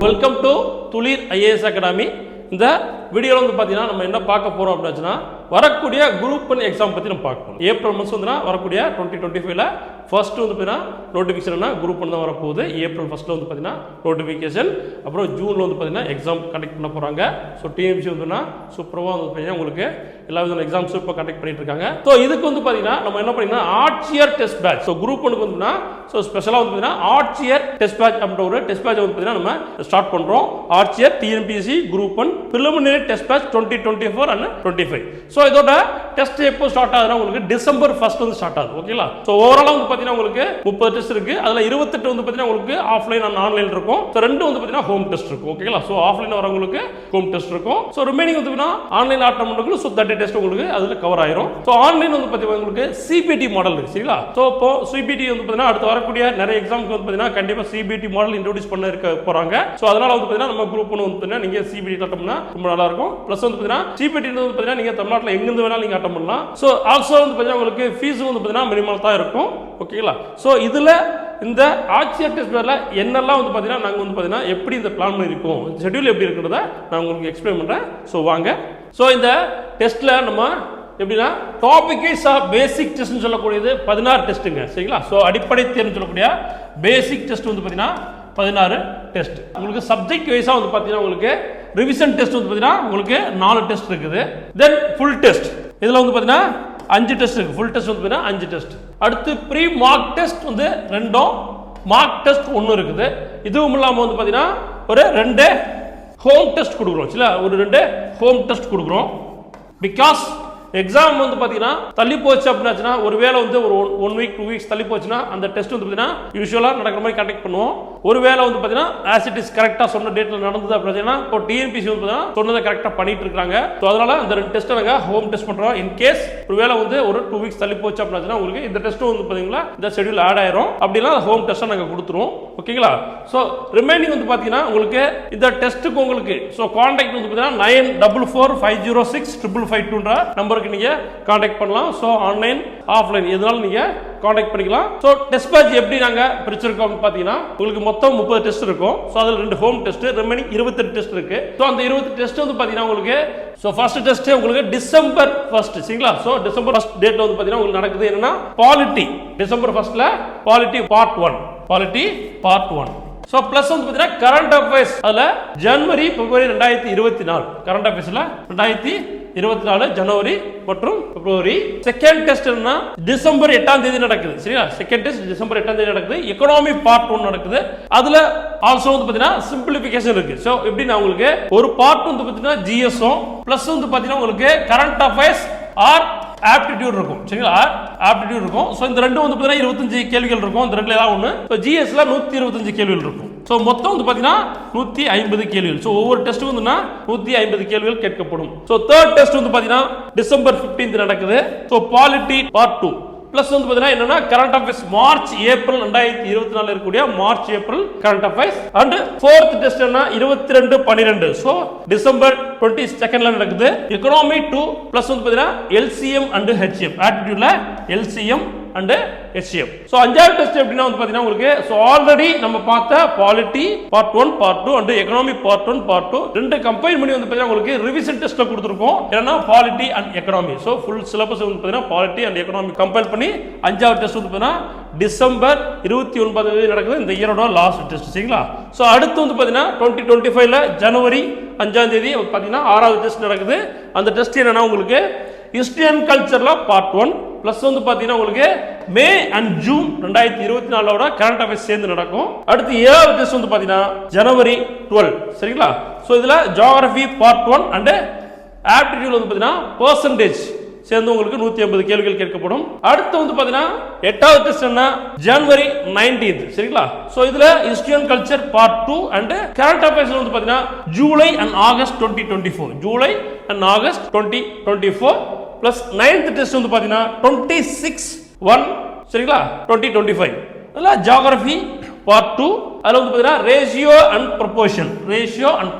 Welcome to துளிர் IAS academy. இந்த வீடியோவில் வந்து பார்த்தீங்கன்னா நம்ம என்ன பார்க்க போகிறோம் அப்படின்னா வரக்கூடிய குரூப் ஒன் எக்ஸாம் பற்றி நம்ம பார்க்க போகிறோம். ஏப்ரல் மாதம் வந்து வரக்கூடிய 2025 ஃபர்ஸ்ட் வந்து பார்த்தீங்கன்னா நோட்டிஃபிகேஷன் குரூப் ஒன் தான் வரப்போகுது. ஏப்ரல் ஃபர்ஸ்ட்டில் வந்து பார்த்தீங்கன்னா நோட்டிஃபிகேஷன், அப்புறம் ஜூனில் வந்து பார்த்தீங்கன்னா எக்ஸாம் கண்டக்ட் பண்ண போகிறாங்க. ஸோ டிஎம்சி வந்துன்னா சூப்பராக வந்து பார்த்தீங்கன்னா உங்களுக்கு எல்லா விதமான எக்ஸாம்ஸும் இப்போ கண்டக்ட் பண்ணிட்டு இருக்காங்க. ஸோ இதுக்கு வந்து பார்த்தீங்கன்னா நம்ம என்ன பண்ணிங்கன்னா ஆர்ட்சியர் டெஸ்ட் பேட்ச். ஸோ குரூப் ஒனுக்கு வந்துன்னா ஸோ ஸ்பெஷலாக வந்து பார்த்தீங்கன்னா ஆர்ட்சியர் டெஸ்ட் பேட்ச் அப்படின்ற ஒரு டெஸ்ட் பேட்ச் வந்து பார்த்தீங்கன்னா நம்ம ஸ்டார்ட் பண்ணுறோம். ஆர்ட்சியர் TNPSC group one preliminary test batch 2024 and 25. So இதோட டெஸ்ட் எப்போ ஸ்டார்ட் ஆகுதுன்னா உங்களுக்கு டிசம்பர் 1 வந்து ஸ்டார்ட் ஆகுது. ஓகேங்களா? ஸோ ஓவராலாக வந்து பார்த்தீங்கன்னா உங்களுக்கு 30 டெஸ்ட் இருக்கு. அதில் 28 வந்து பார்த்தீங்கன்னா உங்களுக்கு ஆஃப்லைன் அண்ட் ஆன்லைன் இருக்கும். ஸோ 2 வந்து பார்த்தீங்கன்னா ஹோம் டெஸ்ட் இருக்கும். ஓகேங்களா? ஸோ ஆஃப்லைன் வரவங்களுக்கு ஹோம் டெஸ்ட் இருக்கும். ஸோ ரிமைனிங் வந்து பார்த்தீங்கன்னா ஆன்லைன் அட்டெம்ப்ட் பண்ணுறவங்களுக்கு ஸோ 30 டெஸ்ட் உங்களுக்கு அதில் கவர் ஆயிரும். ஸோ ஆன்லைன் வந்து பார்த்தீங்கன்னா உங்களுக்கு சிபிடி மாடல் இருக்கு. சரிங்களா? ஸோ இப்போ சிபிடி வந்து பார்த்தீங்கன்னா அடுத்து வரக்கூடிய நிறைய எக்ஸாம்க்கு வந்து பார்த்தீங்கன்னா கண்டிப்பாக சிபிடி மாடல் இன்ட்ரோடியூஸ் பண்ண இருக்க போறாங்க. ஸோ அதனால வந்து பார்த்தீங்கன்னா நம்ம குரூப் ஒன்று வந்து பார்த்தீங்கன்னா நீங்க சிபிடி அட்டெம்ப்ட்னா ரொம்ப நல்லா இருக்கும். ப்ளஸ் வந்து பார்த்தீங்கன்னா சிபிடி வந்து பார்த்தீங்கன்னா நீங்க தமிழ்நாட்டில் எங்கிருந்து வேணாலும் நீங்க அட்டெம்ப்ட் பண்ணலாம். ஸோ ஆல்சோ வந்து பார்த்தீங்கன்னா உங்களுக்கு ஃபீஸ் வந்து பார்த்தீங்கன்னா மினிமல் தான் இருக்கும். ஓகேங்களா? ஸோ இதுல இந்த ஆர்ட்சியர் டெஸ்ட் பேட்ச்ல என்னெல்லாம் வந்து பார்த்தீங்கன்னா நாங்கள் வந்து பார்த்தீங்கன்னா எப்படி இந்த பிளான் பண்ணியிருக்கோம், ஷெட்யூல் எப்படி இருக்கிறத நான் உங்களுக்கு எக்ஸ்பிளைன் பண்ணுறேன். ஸோ வாங்க. ஸோ இந்த டெஸ்ட்ல நம்ம எப்படின்னா டாபிக் வைஸ் பேசிக் டெஸ்ட்னு சொல்லக்கூடியது 16 டெஸ்ட்டுங்க. சரிங்களா? ஸோ அடிப்படை தேர்வு சொல்லக்கூடிய பேசிக் டெஸ்ட் வந்து பார்த்தீங்கன்னா 16 டெஸ்ட். உங்களுக்கு சப்ஜெக்ட் வைஸாக வந்து பார்த்தீங்கன்னா உங்களுக்கு ரிவிஷன் டெஸ்ட் வந்து பார்த்தீங்கன்னா உங்களுக்கு 4 டெஸ்ட் இருக்குது. தென் ஃபுல் டெஸ்ட் இதில் வந்து பார்த்தீங்கன்னா 5 டெஸ்ட் இருக்கு. ஃபுல் டெஸ்ட் வந்து பார்த்தீங்கன்னா 5 டெஸ்ட். அடுத்து ப்ரீ மார்க் டெஸ்ட் வந்து 2, மார்க் டெஸ்ட் 1 இருக்குது. இதுவும் இல்லாமல் வந்து பார்த்தீங்கன்னா ஒரு 2 ஹோம் டெஸ்ட் கொடுக்குறோம். சில ஒரு 2 ஹோம் டெஸ்ட் கொடுக்குறோம். பிகாஸ் எக்ஸாம் வந்து பார்த்தீங்கன்னா தள்ளி போச்சு அப்படின்னாச்சுன்னா ஒருவேளை வந்து ஒரு 1 வீக் 2 வீக்ஸ் தள்ளி போச்சுன்னா அந்த டெஸ்ட் வந்து பார்த்தீங்கன்னா யூஸ்வலாக நடக்கிற மாதிரி கண்டக்ட் பண்ணுவோம். ஒருவேளை வந்து பார்த்தீங்கன்னா ஆஸ் இட் இஸ் கரெக்டாக சொன்ன டேட்டில் நடந்தது அப்படின்னா இப்போ டிஎன்பிசி வந்து பார்த்தீங்கன்னா சொன்னதை கரெக்டாக பண்ணிட்டு இருக்காங்க. ஸோ அதனால அந்த 2 டெஸ்ட்டை நாங்கள் ஹோம் டெஸ்ட் பண்ணுறோம். இன் கேஸ் ஒருவேளை வந்து ஒரு 2 வீக்ஸ் தள்ளி போச்சு அப்படின்னா உங்களுக்கு இந்த டெஸ்ட்டும் வந்து பார்த்தீங்கன்னா இந்த ஷெட்யூல் ஆட் ஆயிரும். அப்படின்னா ஹோம் டெஸ்ட்டை நாங்கள் கொடுத்துருவோம். ஓகேங்களா? ஸோ ரிமைனிங் வந்து பார்த்தீங்கன்னா உங்களுக்கு இந்த டெஸ்ட்டுக்கு உங்களுக்கு ஸோ கான்டாக்ட் வந்து பார்த்தீங்கன்னா 9445065552 நம்பருக்கு நீங்க கான்டாக்ட் பண்ணலாம். ஸோ ஆன்லைன் ஆஃப்லைன் எதுனாலும் நீங்க கான்டாக்ட் பண்ணிக்கலாம். ஸோ டெஸ்ட் பேட்ச் எப்படி நாங்க பிரிச்சிருக்கோம் பார்த்தீங்கன்னா உங்களுக்கு மொத்தம் 30 டெஸ்ட் இருக்கும். ஸோ அதில் 2 ஹோம் டெஸ்ட், ரிமைனிங் 28 டெஸ்ட் இருக்கு. ஸோ அந்த 28 டெஸ்ட் வந்து பார்த்தீங்கன்னா உங்களுக்கு ஸோ ஃபர்ஸ்ட் டெஸ்ட் உங்களுக்கு டிசம்பர் 1. சரிங்களா? ஸோ டிசம்பர் 1 டேட்ல வந்து பார்த்தீங்கன்னா உங்களுக்கு நடக்குது என்னன்னா பாலிட்டி. டிசம்பர் 1ல polity part 1. Polity part 1. So plus வந்து பார்த்தீங்கன்னா கரண்ட் அஃபேர்ஸ் அதில் ஜனவரி பிப்ரவரி 2024 கரண்ட் அஃபேர்ஸ்ல 2024 ஜனவரி மற்றும் பிப்ரவரி. செகண்ட் டெஸ்ட் என்ன டிசம்பர் 8ஆம் தேதி நடக்குது. சரியா? செகண்ட் டெஸ்ட் டிசம்பர் 8ஆம் தேதி நடக்குது. எக்கனாமி பார்ட் 1 நடக்குது. அதுல ஆல்சோ வந்து பாத்தீங்கன்னா சிம்பிளிஃபிகேஷன் இருக்கு. சோ எப்படின்னா உங்களுக்கு ஒரு பார்ட் வந்து பாத்தீங்கன்னா ஜிஎஸ்ஓ பிளஸ் வந்து பாத்தீங்கன்னா உங்களுக்கு கரண்ட் அஃபேர்ஸ் ஆர் ஆப்டிடியூட் இருக்கும். சரிங்களா? ஆப்டிடியூட் இருக்கும். சோ இந்த ரெண்டும் வந்து பாத்தீங்கன்னா 25 கேள்விகள் இருக்கும். இந்த ரெண்டுல ஏதாவது ஒண்ணு. சோ ஜிஎஸ்ல 125 கேள்விகள் இருக்கும். சோ மொத்தம் வந்து பாத்தீங்கன்னா 150 கேள்விகள். சோ ஒவ்வொரு டெஸ்ட் வந்துனா 150 கேள்விகள் கேட்கப்படும். சோ தேர்ட் டெஸ்ட் வந்து பாத்தீங்கன்னா டிசம்பர் 15 நடக்குது. சோ பாலிட்டி பார்ட் 2 பிளஸ் வந்து பாத்தீங்கன்னா என்னன்னா கரண்ட் அஃபேர்ஸ் மார்ச் ஏப்ரல் 2024 இருக்கக்கூடிய March April current affairs. And fourth test என்ன 22/12 சோ டிசம்பர் 22ல நடக்குது. எக்கனாமி 2 பிளஸ் வந்து பாத்தீங்கன்னா எல்சிஎம் அண்ட் ஹெச்எம். ஆப்டிடியூட்ல எல்சிஎம் அண்ட் ஹெச்எம். சோ அஞ்சாவது டெஸ்ட் எப்படின்னா வந்து பாத்தீங்கன்னா உங்களுக்கு சோ ஆல்ரெடி நம்ம பார்த்த polity part 1 part 2 and economy part 1 part 2 ரெண்டு கம்பைன் பண்ணி வந்து பாத்தீங்கன்னா உங்களுக்கு ரிவிஷன் டெஸ்ட்ல கொடுத்திருக்கோம். ஏன்னா polity and economy. So full syllabus வந்து பாத்தீங்கன்னா பாலிட்டி அண்ட் எக்கனாமி கம்பைல் பண்ணி அஞ்சாவது டெஸ்ட் வந்து பாத்தீங்கன்னா டிசம்பர் 29 நடக்குது. இந்த இயரோட லாஸ்ட் டெஸ்ட். சரிங்களா? சோ அடுத்து வந்து பாத்தீங்கன்னா 2025ல ஜனவரி 5ஆம் தேதி பாத்தீங்கன்னா 6வது டெஸ்ட் நடக்குது. அந்த டெஸ்ட் என்னன்னா உங்களுக்கு ஹிஸ்டரி அண்ட் கல்ச்சர்ல பார்ட் 1 பிளஸ் வந்து பாத்தீங்கன்னா உங்களுக்கு May and June 2024 current affairs சேர்ந்து நடக்கும். அடுத்து 7வது டெஸ்ட் வந்து பாத்தீங்கன்னா ஜனவரி 12. சரிங்களா? சோ இதுல ஜியோகிராஃபி பார்ட் 1 அண்ட் ஆப்டிடியூட் வந்து பாத்தீங்கன்னா பெர்சன்டேஜ் சேர்ந்து உங்களுக்கு 150 கேள்விகள் கேட்கப்படும். அடுத்து வந்து பாத்தீங்கன்னா 8வது டெஸ்ட் என்ன ஜனவரி 19. சரிங்களா? சோ இதுல history and culture part 2 and current affairs வந்து பாத்தீங்கன்னா July and August 2024. July and August 2024 plus 9th test வந்து பாத்தீங்கன்னா 26/1 சரிங்களா 2025. அதுல ஜியோகிராஃபி பார்ட் 2 அதுல வந்து பாத்தீங்கன்னா ரேஷியோ அண்ட்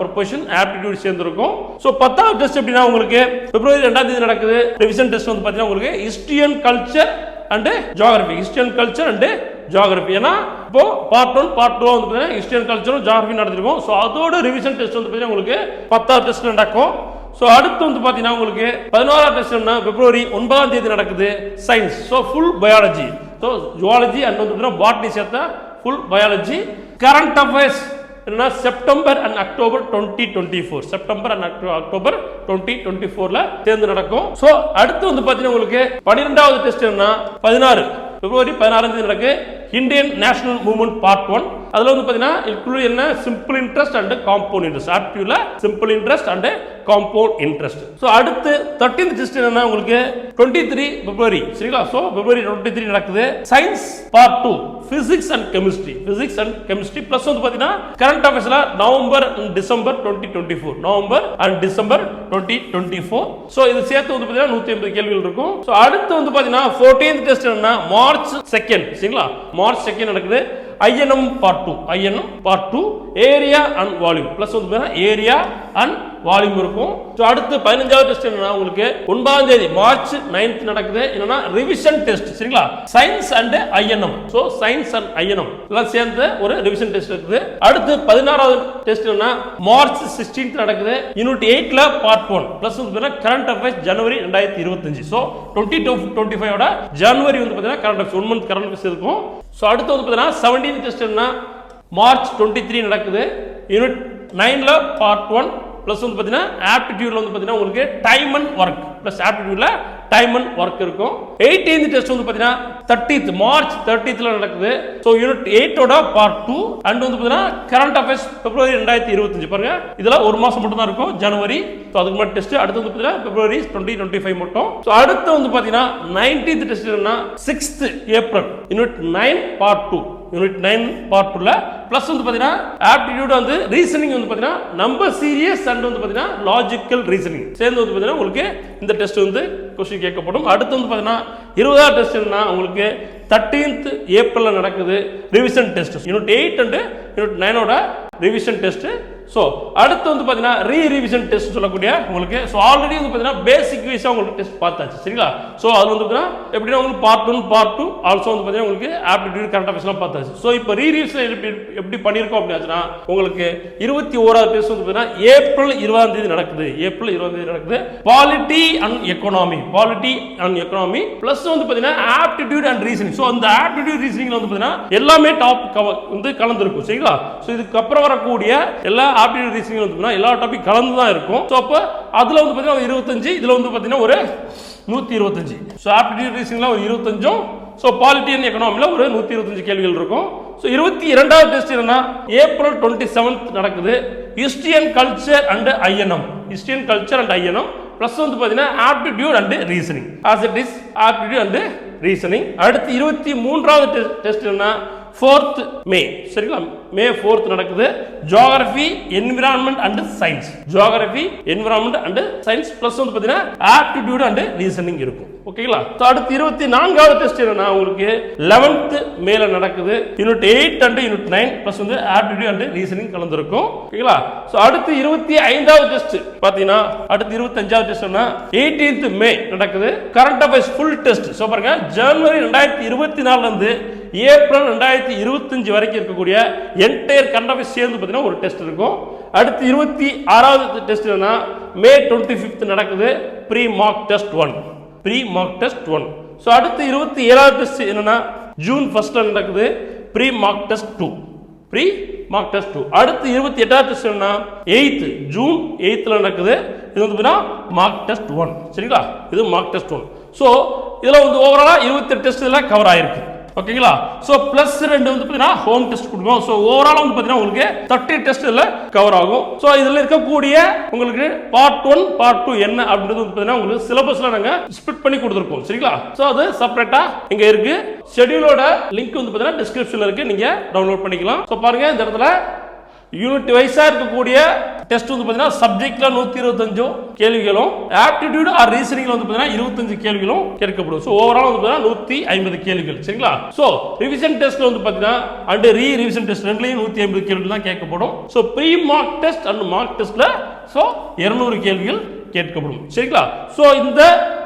ப்ரொபோர்ஷன் ஆப்டிடியூட் சேர்ந்து இருக்கும். சோ 10வது டெஸ்ட் எப்படின்னா உங்களுக்கு பிப்ரவரி 2ஆம் தேதி நடக்குது. ரிவிஷன் டெஸ்ட் வந்து பாத்தீங்கன்னா உங்களுக்கு history and culture and geography. History and culture and geography. ஏன்னா இப்போ பார்ட் 1 பார்ட் 2 வந்து பார்த்தீங்கன்னா ஹிஸ்டரி அண்ட் கல்ச்சரும் ஜியோகிராஃபி நடத்திருக்கோம். ஸோ அதோட ரிவிஷன் டெஸ்ட் வந்து பார்த்தீங்கன்னா உங்களுக்கு 10வது டெஸ்ட் நடக்கும். ஸோ அடுத்து வந்து பார்த்தீங்கன்னா உங்களுக்கு 11வது டெஸ்ட்னா பிப்ரவரி 9ஆம் தேதி நடக்குது science. So full biology. So zoology and வந்து பார்த்தீங்கன்னா பாட்னி சேர்த்தா ஃபுல் பயாலஜி. கரண்ட் அஃபேர்ஸ் என்னன்னா September and October 2024 September and October 2024ல தேர்ந்து நடக்கும். ஸோ அடுத்து வந்து பார்த்தீங்கன்னா உங்களுக்கு 12வது டெஸ்ட் என்னன்னா 16 பிப்ரவரி 16ஆம் தேதி நடக்கு இந்தியன் நேஷனல் மூவ்மெண்ட் பார்ட் 1. அதுல வந்து பாத்தீங்கன்னா இன்க்ளூட் என்ன simple interest and compound interest. ஆப்டிட்யூட்ல simple interest and compound interest. So அடுத்து 13th டெஸ்ட் என்னன்னா உங்களுக்கு 23 பிப்ரவரி சரிங்களா. சோ பிப்ரவரி 23 நடக்குது science part 2 physics and chemistry. Physics and chemistry plus வந்து பாத்தீங்கன்னா கரண்ட் அஃபேர்ஸ்ல November and December 2024 November and December 2024. So இது சேர்த்து வந்து பாத்தீங்கன்னா 150 கேள்விகள் இருக்கும். சோ அடுத்து வந்து பாத்தீங்கன்னா 14th டெஸ்ட் என்னன்னா மார்ச் 2 சரிங்களா. மார்ச் 2 நடக்குது INM part 2 INM part 2 area and volume plus வந்து ஏரியா அண்ட் வால்யூம் இருக்கும். ஸோ அடுத்து 15வது டெஸ்ட் என்னன்னா உங்களுக்கு 9ஆம் தேதி மார்ச் 9th நடக்குது. என்னன்னா ரிவிஷன் டெஸ்ட் சரிங்களா. Science and INM. So science and INM எல்லாம் சேர்ந்து ஒரு ரிவிஷன் டெஸ்ட் இருக்குது. அடுத்து 16வது டெஸ்ட் என்னன்னா மார்ச் 16th நடக்குது யூனிட் 8ல பார்ட் 1 பிளஸ் வந்து கரண்ட் அஃபேர்ஸ் ஜனவரி 2025. ஸோ 2025ஓட ஜனவரி வந்து பார்த்தீங்கன்னா current affairs 1 month current affairs இருக்கும். ஸோ அடுத்து வந்து பார்த்தீங்கன்னா 17th டெஸ்ட் என்ன மார்ச் 23 நடக்குது யூனிட் 9ல பார்ட் 1 பிளஸ் வந்து பார்த்தீங்கன்னா ஆப்டிடியூட்ல வந்து பார்த்தீங்கன்னா உங்களுக்கு டைம் அண்ட் ஒர்க் பிளஸ் ஆப்டிடியூட்ல டைம் அண்ட் ஒர்க் இருக்கும். 18th டெஸ்ட் வந்து பார்த்தீங்கன்னா 30th மார்ச் 30th நடக்குது. ஸோ யூனிட் 8ஓட பார்ட் 2 அண்ட் வந்து பார்த்தீங்கன்னா கரண்ட் அஃபேர்ஸ் பிப்ரவரி 2025 பாருங்க. இதெல்லாம் ஒரு மாசம் மட்டும் தான் இருக்கும் ஜனவரி. ஸோ அதுக்கு மட்டும் டெஸ்ட். அடுத்து வந்து பார்த்தீங்கன்னா பிப்ரவரி 2025 மட்டும். ஸோ அடுத்து வந்து பார்த்தீங்கன்னா 19th டெஸ்ட் என்னன்னா 6th April unit 9 part 2 unit 9 part 2ல பிளஸ் வந்து பாத்தீங்கன்னா ஆப்டிட்யூட் வந்து ரீசனிங் வந்து பாத்தீங்கன்னா நம்பர் சீரியஸ் அண்ட் வந்து பாத்தீங்கன்னா லாஜிக்கல் ரீசனிங் சேர்ந்து வந்து பாத்தீங்கன்னா உங்களுக்கு இந்த டெஸ்ட் வந்து क्वेश्चन கேட்கப்படும். அடுத்து வந்து பாத்தீங்கன்னா 20வது டெஸ்ட் என்ன உங்களுக்கு 13th ஏப்ரல்ல நடக்குது revision test unit 8 and unit 9ஓட ரிவிஷன் டெஸ்ட். சோ அடுத்து வந்து பாத்தீங்கன்னா ரீரிவிஷன் டெஸ்ட் சொல்லக்கூடிய உங்களுக்கு சோ ஆல்ரெடி வந்து பாத்தீங்கன்னா பேசிக் வைஸா உங்களுக்கு டெஸ்ட் பார்த்தாச்சு சரிங்களா. சோ அது வந்து பாத்தீங்கன்னா எப்படின்னா உங்களுக்கு பார்ட் 1 பார்ட் 2 ஆல்சோ வந்து பாத்தீங்கன்னா உங்களுக்கு ஆப்டிட்யூட் கரண்ட் அஃபேர்ஸ்லாம் பார்த்தாச்சு. சோ இப்போ ரீரிவிஷன் எப்படி பண்ணிருக்கோம் அப்படின்னா உங்களுக்கு 21வது டெஸ்ட் வந்து பாத்தீங்கன்னா ஏப்ரல் 20ஆம் தேதி நடக்குது. ஏப்ரல் 20ஆம் தேதி நடக்குது polity and economy. Polity and economy plus வந்து பாத்தீங்கன்னா ஆப்டிட்யூட் அண்ட் ரீசனிங். சோ அந்த ஆப்டிட்யூட் ரீசனிங்ல வந்து பாத்தீங்கன்னா எல்லாமே டாபிக் வந்து கலந்துருக்கும் சரிங்களா. சோ இதுக்கு அப்புறம் வரக்கூடிய எல்லா ஆப்டிட்யூட் ரீசனிங் வந்து எல்லா டாபிக் கலந்து தான் இருக்கும். சோ அப்ப அதுல வந்து பாத்தீங்கன்னா 25 இதுல வந்து பாத்தீங்கன்னா ஒரு 125. சோ ஆப்டிட்யூட் ரீசனிங்ல ஒரு 25. சோ பாலிட்டி அண்ட் எக்கனாமில ஒரு 125 கேள்விகள் இருக்கும். சோ 22வது டெஸ்ட் என்னன்னா ஏப்ரல் 27th நடக்குது history and culture and INM. History and culture and INM plus வந்து பாத்தீங்கன்னா aptitude and reasoning as it is aptitude and reasoning. அடுத்து 23வது டெஸ்ட் என்னன்னா 4th மே சரிங்களா. மே 4th நடக்குது geography environment and science. Geography environment and science plus வந்து பாத்தீங்கன்னா aptitude and reasoning இருக்கும் ஓகேங்களா. அடுத்து 24வது டெஸ்ட் என்னன்னா உங்களுக்கு 11th மேல நடக்குது யூனிட் 8 அண்ட் யூனிட் 9 பிளஸ் வந்து ஆப்டிட்யூட் அண்ட் ரீசனிங் கலந்துருக்கும் ஓகேங்களா. சோ அடுத்து 25வது டெஸ்ட் பாத்தீங்கன்னா அடுத்து 25வது டெஸ்ட்னா 18th மே நடக்குது current affairs full test. So பாருங்க ஜனவரி 2024ல இருந்து ஏப்ரல் 2025 வரைக்கும் இருக்கக்கூடிய என்டையர் கரண்ட் அஃபேர்ஸ் சேர்ந்து பாத்தீங்கன்னா ஒரு டெஸ்ட் இருக்கும். அடுத்து 26வது டெஸ்ட் என்னன்னா மே 25th நடக்குது pre mark test 1. Pre mark test 1. So அடுத்து 27வது டெஸ்ட் என்னன்னா ஜூன் 1st நடக்குது pre mark test 2. Pre mark test 2. அடுத்து 28வது டெஸ்ட் என்னன்னா 8th ஜூன் 8th நடக்குது. இது வந்து பாத்தீங்கன்னா மார்க் டெஸ்ட் 1 சரிங்களா. இது மார்க் டெஸ்ட் 1. சோ இதுல வந்து ஓவராலா 28 டெஸ்ட் இதெல்லாம் கவர் ஆயிருக்கு ஓகேங்களா. சோ பிளஸ் 2 வந்து பாத்தீங்கன்னா ஹோம் டெஸ்ட் கொடுக்கும். சோ ஓவரால் வந்து பாத்தீங்கன்னா உங்களுக்கு 30 டெஸ்ட் இதுல கவர் ஆகும். சோ இதுல இருக்கக்கூடிய உங்களுக்கு பார்ட் 1 பார்ட் 2 என்ன அப்படின்றது வந்து பாத்தீங்கன்னா உங்களுக்கு சிலபஸ்ல நாங்க ஸ்ப்ளிட் பண்ணி கொடுத்திருக்கோம் சரிங்களா. சோ அது செப்பரேட்டா இங்க இருக்கு. ஷெட்யூலோட லிங்க் வந்து பாத்தீங்கன்னா டிஸ்கிரிப்ஷன்ல இருக்கு, நீங்க டவுன்லோட் பண்ணிக்கலாம். சோ பாருங்க இந்த இடத்துல யூனிட் வைஸா இருக்கக்கூடிய டெஸ்ட் வந்து பாத்தீங்கன்னா சப்ஜெக்ட்ல 125 கேள்விகளும் ஆப்டிட்யூட் ஆர் ரீசனிங்ல வந்து பாத்தீங்கன்னா 25 கேள்விகளும் கேட்கப்படும். சோ ஓவரால் வந்து பாத்தீங்கன்னா 150 கேள்விகள் சரிங்களா. சோ ரிவிஷன் டெஸ்ட்ல வந்து பாத்தீங்கன்னா அண்ட் ரீரிவிஷன் டெஸ்ட் ரெண்டுலயும் 150 கேள்விகள் தான் கேட்கப்படும். So pre mark test and mark டெஸ்ட்ல சோ 200 கேள்விகள் கேட்கப்படும் சரிங்களா. சோ இந்த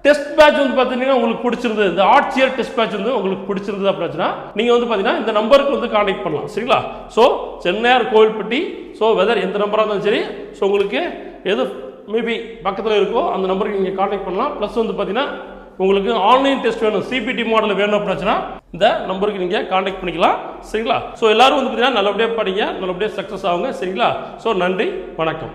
டெஸ்ட் பேட்ச் வந்து பார்த்தீங்கன்னா உங்களுக்கு பிடிச்சிருந்தது, இந்த ஆர்ட்சியர் டெஸ்ட் பேட்ச் வந்து உங்களுக்கு பிடிச்சிருந்தது அப்படின்னா நீங்கள் வந்து பார்த்தீங்கன்னா இந்த நம்பருக்கு வந்து கான்டாக்ட் பண்ணலாம். சரிங்களா? ஸோ சென்னையார் கோவில்பட்டி, ஸோ வெதர் எந்த நம்பராக இருந்தாலும் சரி, ஸோ உங்களுக்கு எது மேபி பக்கத்தில் இருக்கோ அந்த நம்பருக்கு நீங்கள் கான்டாக்ட் பண்ணலாம். ப்ளஸ் வந்து பார்த்தீங்கன்னா உங்களுக்கு ஆன்லைன் டெஸ்ட் வேணும், சிபிடி மாடல் வேணும் அப்படின்னா இந்த நம்பருக்கு நீங்கள் கான்டாக்ட் பண்ணிக்கலாம். சரிங்களா? ஸோ எல்லாரும் வந்து பார்த்தீங்கன்னா நல்லபடியாக படிங்க, நல்லபடியாக சக்ஸஸ் ஆகுங்க. சரிங்களா? ஸோ நன்றி, வணக்கம்.